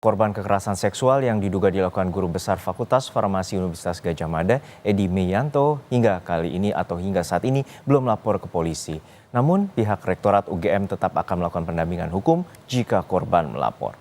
Korban kekerasan seksual yang diduga dilakukan guru besar Fakultas Farmasi Universitas Gadjah Mada, Edi Meyanto, hingga kali ini atau hingga saat ini belum lapor ke polisi. Namun pihak Rektorat UGM tetap akan melakukan pendampingan hukum jika korban melapor.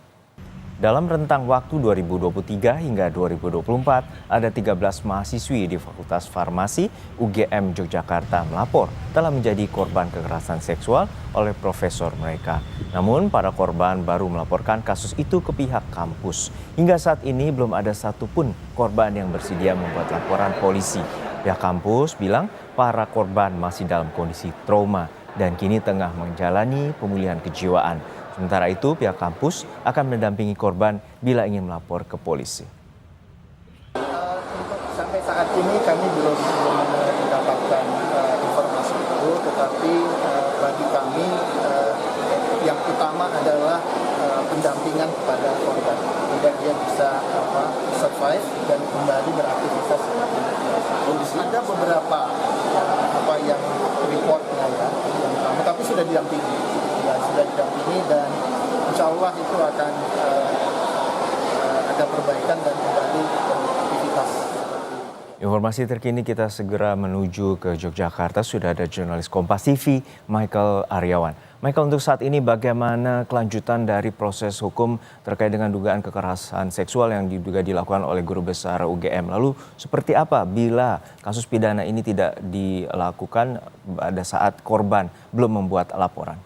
Dalam rentang waktu 2023 hingga 2024, ada 13 mahasiswi di Fakultas Farmasi UGM Yogyakarta melapor telah menjadi korban kekerasan seksual oleh profesor mereka. Namun, para korban baru melaporkan kasus itu ke pihak kampus. Hingga saat ini belum ada satupun korban yang bersedia membuat laporan polisi. Pihak kampus bilang para korban masih dalam kondisi trauma dan kini tengah menjalani pemulihan kejiwaan. Sementara itu, pihak kampus akan mendampingi korban bila ingin melapor ke polisi. Sampai saat ini kami belum mendapatkan informasi itu, tetapi bagi kami yang utama adalah pendampingan kepada korban, agar dia bisa survive dan kembali beraktivitas seperti biasa. Ada beberapa yang reportnya yang utama, tapi sudah didampingi. Dan insya Allah itu akan ada perbaikan dan kembali beraktivitas. Informasi terkini kita segera menuju ke Yogyakarta. Sudah ada jurnalis Kompas TV, Michael Aryawan. Michael, untuk saat ini bagaimana kelanjutan dari proses hukum terkait dengan dugaan kekerasan seksual yang diduga dilakukan oleh guru besar UGM? Lalu seperti apa bila kasus pidana ini tidak dilakukan pada saat korban belum membuat laporan?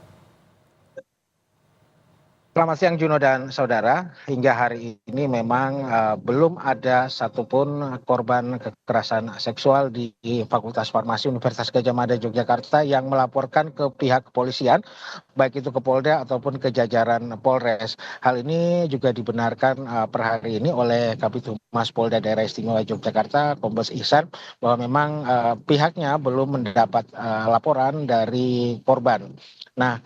Selamat siang Juno dan saudara, hingga hari ini memang belum ada satupun korban kekerasan seksual di Fakultas Farmasi Universitas Gadjah Mada Yogyakarta yang melaporkan ke pihak kepolisian, baik itu ke Polda ataupun ke jajaran Polres. Hal ini juga dibenarkan per hari ini oleh Kabid Humas Polda Daerah Istimewa Yogyakarta, Kombes Ihsan, bahwa memang pihaknya belum mendapat laporan dari korban. Nah,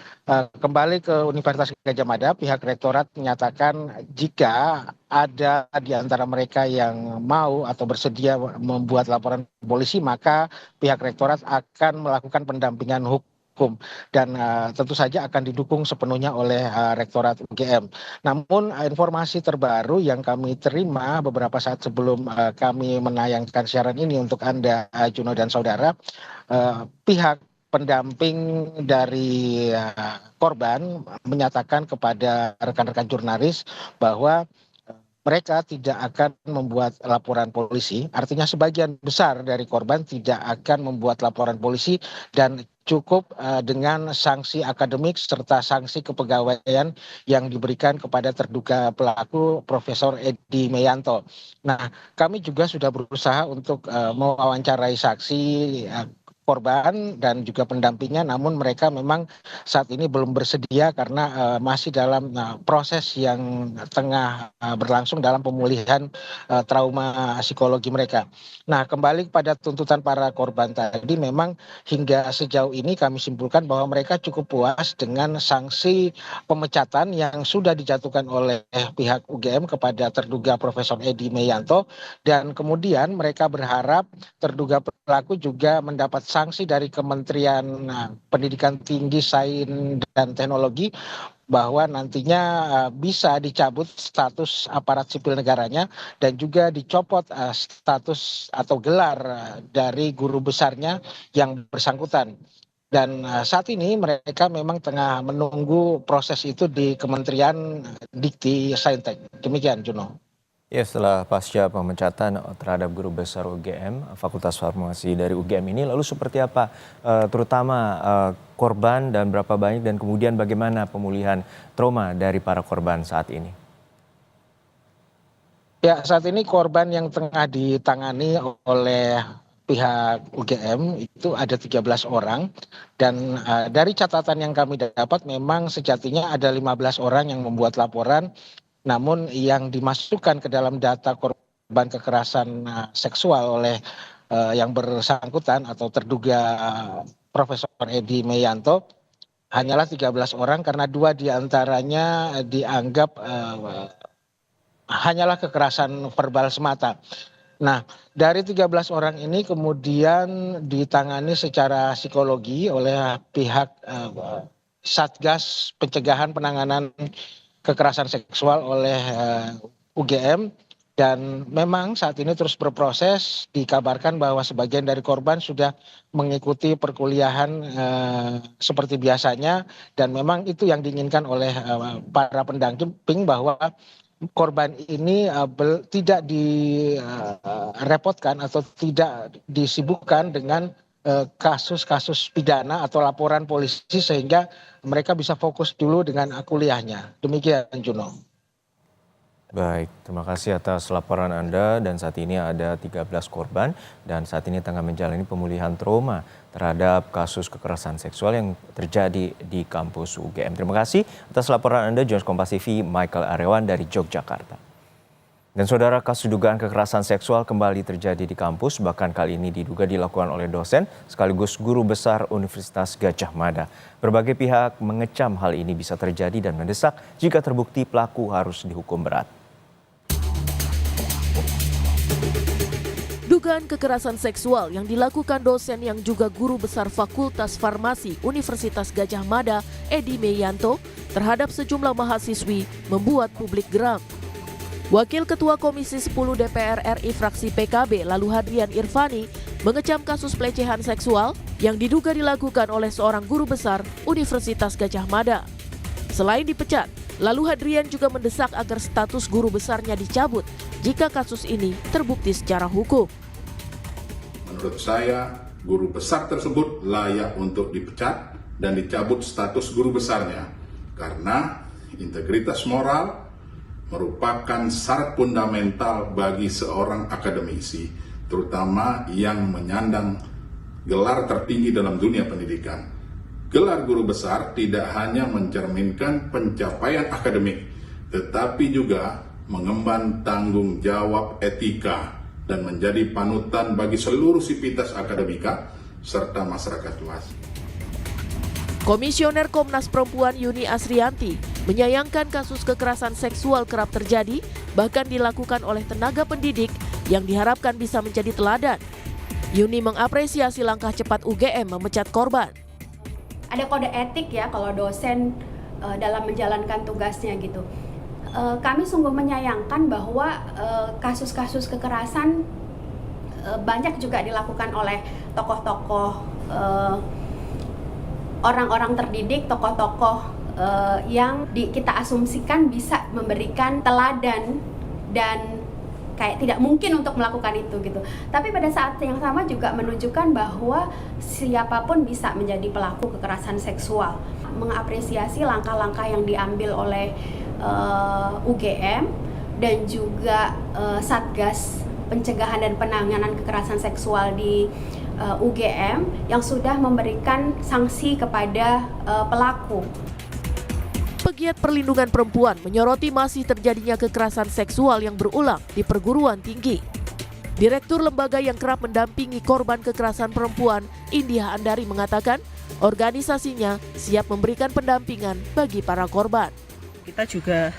kembali ke Universitas Gadjah Mada, pihak rektorat menyatakan jika ada di antara mereka yang mau atau bersedia membuat laporan polisi, maka pihak rektorat akan melakukan pendampingan hukum dan tentu saja akan didukung sepenuhnya oleh Rektorat UGM. Namun informasi terbaru yang kami terima beberapa saat sebelum kami menayangkan siaran ini untuk Anda, Juno dan saudara, pihak pendamping dari korban menyatakan kepada rekan-rekan jurnalis bahwa mereka tidak akan membuat laporan polisi. Artinya sebagian besar dari korban tidak akan membuat laporan polisi dan cukup dengan sanksi akademik serta sanksi kepegawaian yang diberikan kepada terduga pelaku Profesor Edi Meyanto. Nah, kami juga sudah berusaha untuk mewawancarai saksi korban dan juga pendampingnya, namun mereka memang saat ini belum bersedia karena masih dalam proses yang tengah berlangsung dalam pemulihan trauma psikologi mereka. Nah, kembali pada tuntutan para korban tadi, memang hingga sejauh ini kami simpulkan bahwa mereka cukup puas dengan sanksi pemecatan yang sudah dijatuhkan oleh pihak UGM kepada terduga Profesor Edi Meyanto, dan kemudian mereka berharap terduga pelaku juga mendapat sanksi dari Kementerian Pendidikan Tinggi, Sains dan Teknologi bahwa nantinya bisa dicabut status aparat sipil negaranya dan juga dicopot status atau gelar dari guru besarnya yang bersangkutan. Dan saat ini mereka memang tengah menunggu proses itu di Kementerian Dikti Saintek. Demikian, Juno. Ya, setelah pasca pemecatan terhadap guru besar UGM, Fakultas Farmasi dari UGM ini, lalu seperti apa terutama korban dan berapa banyak dan kemudian bagaimana pemulihan trauma dari para korban saat ini? Ya, saat ini korban yang tengah ditangani oleh pihak UGM itu ada 13 orang dan dari catatan yang kami dapat memang sejatinya ada 15 orang yang membuat laporan. Namun yang dimasukkan ke dalam data korban kekerasan seksual oleh yang bersangkutan atau terduga Profesor Edi Meyanto hanyalah 13 orang karena 2 diantaranya dianggap hanyalah kekerasan verbal semata. Nah, dari 13 orang ini kemudian ditangani secara psikologi oleh pihak Satgas Pencegahan Penanganan kekerasan seksual oleh UGM. Dan memang saat ini terus berproses, dikabarkan bahwa sebagian dari korban sudah mengikuti perkuliahan seperti biasanya, dan memang itu yang diinginkan oleh para pendamping, bahwa korban ini tidak direpotkan atau tidak disibukkan dengan kasus-kasus pidana atau laporan polisi, sehingga mereka bisa fokus dulu dengan kuliahnya. Demikian, Juno. Baik, terima kasih atas laporan Anda. Dan saat ini ada 13 korban dan saat ini tengah menjalani pemulihan trauma terhadap kasus kekerasan seksual yang terjadi di kampus UGM. Terima kasih atas laporan Anda, Jurnalis Kompas TV Michael Aryawan dari Yogyakarta. Dan saudara, kasus dugaan kekerasan seksual kembali terjadi di kampus, bahkan kali ini diduga dilakukan oleh dosen sekaligus guru besar Universitas Gadjah Mada. Berbagai pihak mengecam hal ini bisa terjadi dan mendesak jika terbukti pelaku harus dihukum berat. Dugaan kekerasan seksual yang dilakukan dosen yang juga guru besar Fakultas Farmasi Universitas Gadjah Mada, Edi Meyanto, terhadap sejumlah mahasiswi membuat publik geram. Wakil Ketua Komisi 10 DPR RI fraksi PKB Lalu Hadrian Irfani mengecam kasus pelecehan seksual yang diduga dilakukan oleh seorang guru besar Universitas Gadjah Mada. Selain dipecat, Lalu Hadrian juga mendesak agar status guru besarnya dicabut jika kasus ini terbukti secara hukum. Menurut saya, guru besar tersebut layak untuk dipecat dan dicabut status guru besarnya karena integritas moral merupakan syarat fundamental bagi seorang akademisi, terutama yang menyandang gelar tertinggi dalam dunia pendidikan. Gelar guru besar tidak hanya mencerminkan pencapaian akademik, tetapi juga mengemban tanggung jawab etika dan menjadi panutan bagi seluruh sivitas akademika serta masyarakat luas. Komisioner Komnas Perempuan Yuni Asrianti menyayangkan kasus kekerasan seksual kerap terjadi, bahkan dilakukan oleh tenaga pendidik yang diharapkan bisa menjadi teladan. Yuni mengapresiasi langkah cepat UGM memecat korban. Ada kode etik ya kalau dosen dalam menjalankan tugasnya gitu. Kami sungguh menyayangkan bahwa kasus-kasus kekerasan banyak juga dilakukan oleh tokoh-tokoh, orang-orang terdidik, tokoh-tokoh yang kita asumsikan bisa memberikan teladan dan kayak tidak mungkin untuk melakukan itu gitu. Tapi pada saat yang sama juga menunjukkan bahwa siapapun bisa menjadi pelaku kekerasan seksual. Mengapresiasi langkah-langkah yang diambil oleh UGM dan juga Satgas Pencegahan dan Penanganan Kekerasan Seksual di UGM yang sudah memberikan sanksi kepada pelaku. Pegiat perlindungan perempuan menyoroti masih terjadinya kekerasan seksual yang berulang di perguruan tinggi. Direktur lembaga yang kerap mendampingi korban kekerasan perempuan, India Andari, mengatakan organisasinya siap memberikan pendampingan bagi para korban. Kita juga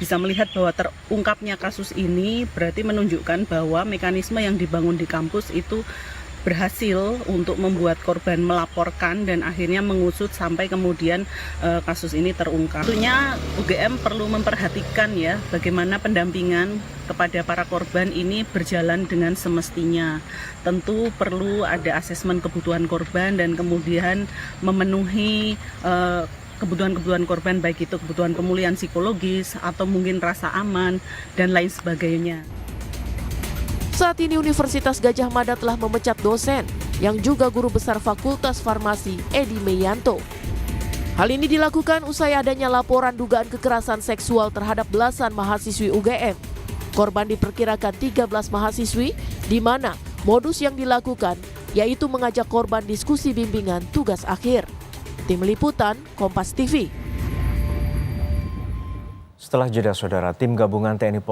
bisa melihat bahwa terungkapnya kasus ini berarti menunjukkan bahwa mekanisme yang dibangun di kampus itu berhasil untuk membuat korban melaporkan dan akhirnya mengusut sampai kemudian kasus ini terungkap. Tentunya UGM perlu memperhatikan ya bagaimana pendampingan kepada para korban ini berjalan dengan semestinya. Tentu perlu ada asesmen kebutuhan korban dan kemudian memenuhi kebutuhan-kebutuhan korban, baik itu kebutuhan pemulihan psikologis atau mungkin rasa aman dan lain sebagainya. Saat ini Universitas Gadjah Mada telah memecat dosen yang juga guru besar Fakultas Farmasi, Edi Meyanto. Hal ini dilakukan usai adanya laporan dugaan kekerasan seksual terhadap belasan mahasiswi UGM. Korban diperkirakan 13 mahasiswi, di mana modus yang dilakukan yaitu mengajak korban diskusi bimbingan tugas akhir. Tim Liputan, Kompas TV. Setelah jeda saudara, tim gabungan TNI Polri